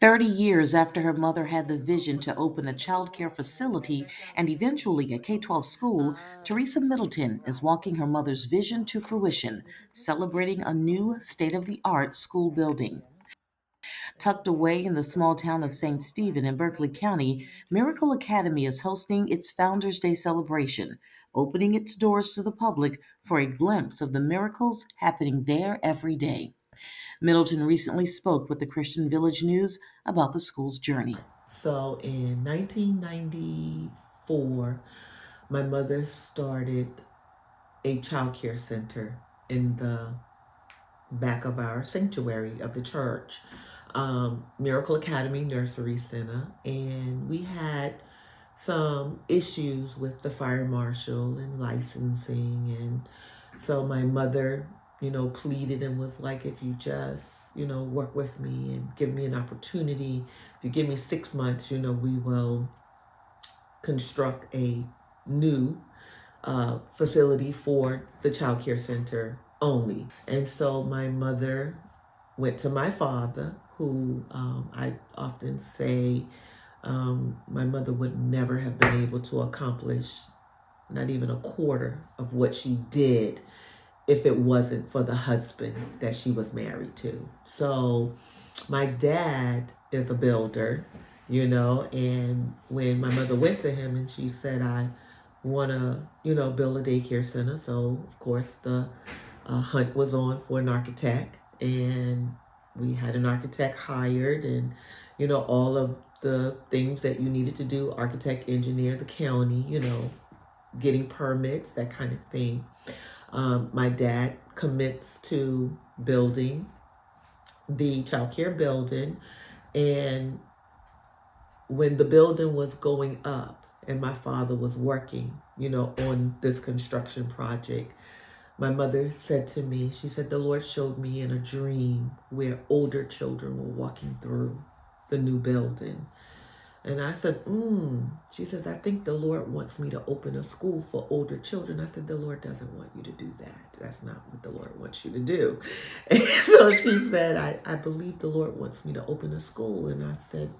30 years after her mother had the vision to open a childcare facility and eventually a K 12 school, Teresa Middleton is walking her mother's vision to fruition, celebrating a new state of the art school building. Tucked away in the small town of St. Stephen in Berkeley County, Miracle Academy is hosting its Founders Day celebration, opening its doors to the public for a glimpse of the miracles happening there every day. Middleton recently spoke with the Christian Village News about the school's journey. So in 1994, my mother started a child care center in the back of our sanctuary of the church, Miracle Academy Nursery Center. And we had some issues with the fire marshal and licensing. And so my mother, pleaded and was like, if you just, work with me and give me an opportunity, if you give me 6 months, we will construct a new facility for the child care center only. And so my mother went to my father, who I often say my mother would never have been able to accomplish not even a quarter of what she did if it wasn't for the husband that she was married to. So my dad is a builder, and when my mother went to him and she said, I want to, build a daycare center. So, of course, the hunt was on for an architect, and we had an architect hired, and, all of the things that you needed to do, architect, engineer, the county, getting permits, that kind of thing. My dad commits to building the child care building, and when the building was going up and my father was working, on this construction project, my mother said to me, she said, the Lord showed me in a dream where older children were walking through the new building. And I said, She says, I think the Lord wants me to open a school for older children. I said, the Lord doesn't want you to do that. That's not what the Lord wants you to do. And so she said, I believe the Lord wants me to open a school. And I said,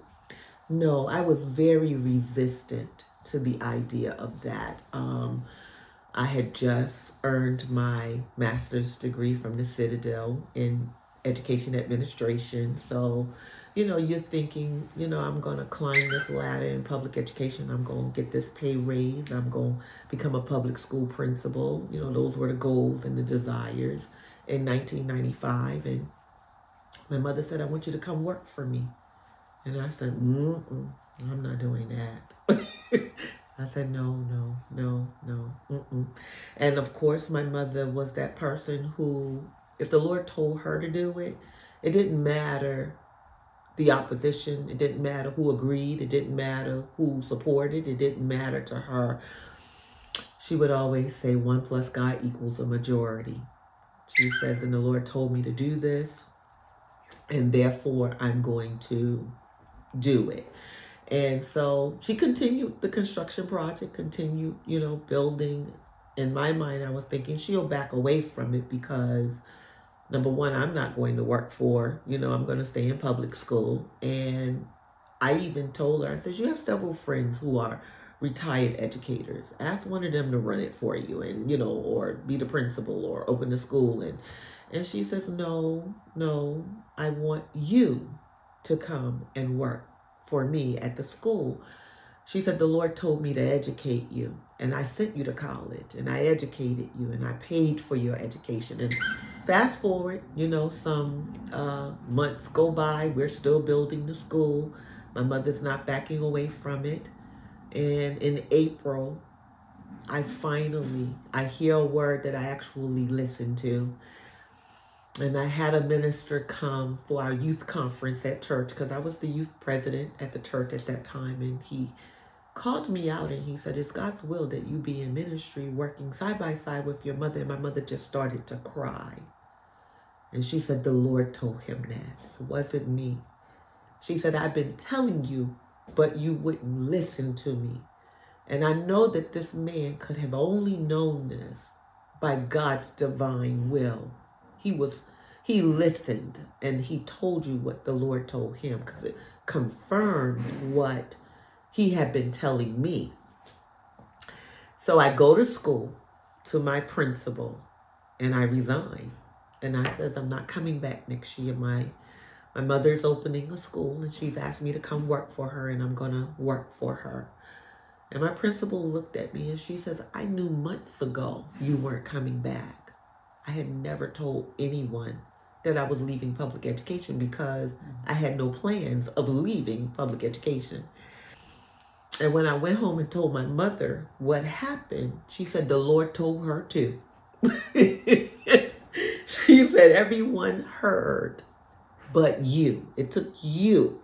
no, I was very resistant to the idea of that. I had just earned my master's degree from the Citadel in education administration. So, you're thinking, I'm going to climb this ladder in public education. I'm going to get this pay raise. I'm going to become a public school principal. Those were the goals and the desires in 1995. And my mother said, I want you to come work for me. And I said, I'm not doing that. I said, no, no, no, no. And of course, my mother was that person who, if the Lord told her to do it, it didn't matter the opposition. It didn't matter who agreed. It didn't matter who supported. It didn't matter to her. She would always say 1 plus God equals a majority. She says, and the Lord told me to do this, and therefore I'm going to do it. And so she continued the construction project, continued, building. In my mind, I was thinking she'll back away from it because, number one, I'm not going to work for, I'm going to stay in public school. And I even told her, I said, you have several friends who are retired educators. Ask one of them to run it for you and, or be the principal or open the school. And she says, no, no, I want you to come and work for me at the school. She said, the Lord told me to educate you, and I sent you to college, and I educated you, and I paid for your education. And fast forward, some months go by, we're still building the school. My mother's not backing away from it. And in April, I hear a word that I actually listen to. And I had a minister come for our youth conference at church because I was the youth president at the church at that time. And he called me out and he said, it's God's will that you be in ministry working side by side with your mother. And my mother just started to cry. And she said, the Lord told him that. It wasn't me. She said, I've been telling you, but you wouldn't listen to me. And I know that this man could have only known this by God's divine will. He listened and he told you what the Lord told him because it confirmed what he had been telling me. So I go to school to my principal and I resign. And I says, I'm not coming back next year. My mother's opening a school and she's asked me to come work for her and I'm going to work for her. And my principal looked at me and she says, I knew months ago you weren't coming back. I had never told anyone that I was leaving public education because I had no plans of leaving public education. And when I went home and told my mother what happened, she said the Lord told her too. She said everyone heard but you. It took you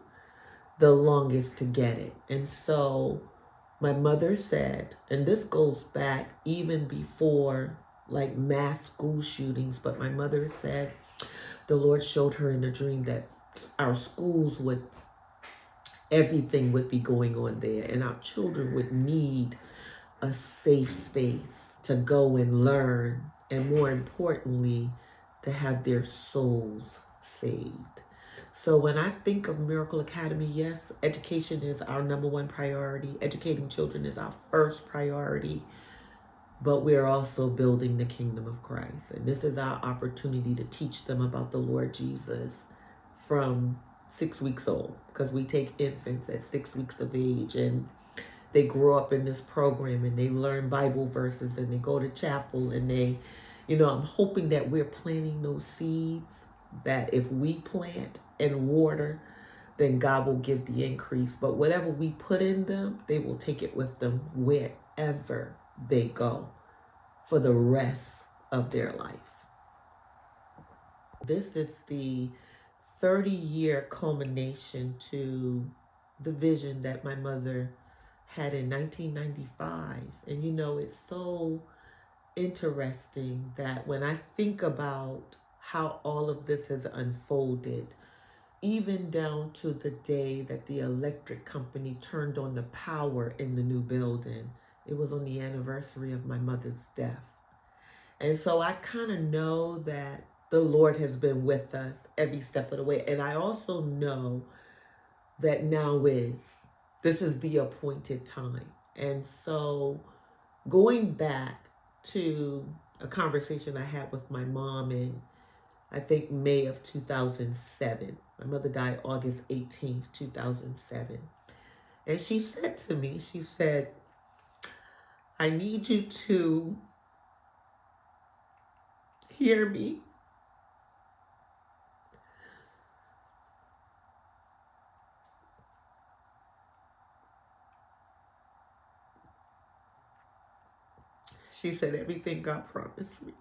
the longest to get it. And so my mother said, and this goes back even before like mass school shootings, but my mother said the Lord showed her in a dream that our schools would, everything would be going on there and our children would need a safe space to go and learn, and more importantly, to have their souls saved. So when I think of Miracle Academy, yes, education is our number one priority. Educating children is our first priority. But we're also building the kingdom of Christ. And this is our opportunity to teach them about the Lord Jesus from 6 weeks old, because we take infants at 6 weeks of age and they grow up in this program and they learn Bible verses and they go to chapel and they, I'm hoping that we're planting those seeds that if we plant and water, then God will give the increase. But whatever we put in them, they will take it with them wherever they go for the rest of their life. This is the 30-year culmination to the vision that my mother had in 1995. And it's so interesting that when I think about how all of this has unfolded, even down to the day that the electric company turned on the power in the new building, it was on the anniversary of my mother's death. And so I kind of know that the Lord has been with us every step of the way. And I also know that this is the appointed time. And so going back to a conversation I had with my mom in, I think, May of 2007. My mother died August 18th, 2007. And she said to me, she said, I need you to hear me. She said, everything God promised me.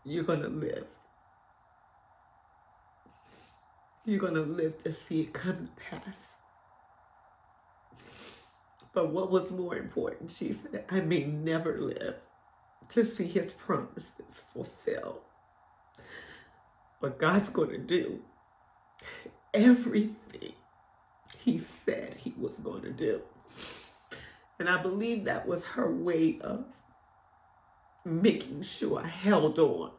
You're going to live. You're going to live to see it come to pass. But what was more important, she said, I may never live to see his promises fulfilled. But God's going to do everything he said he was going to do. And I believe that was her way of making sure I held on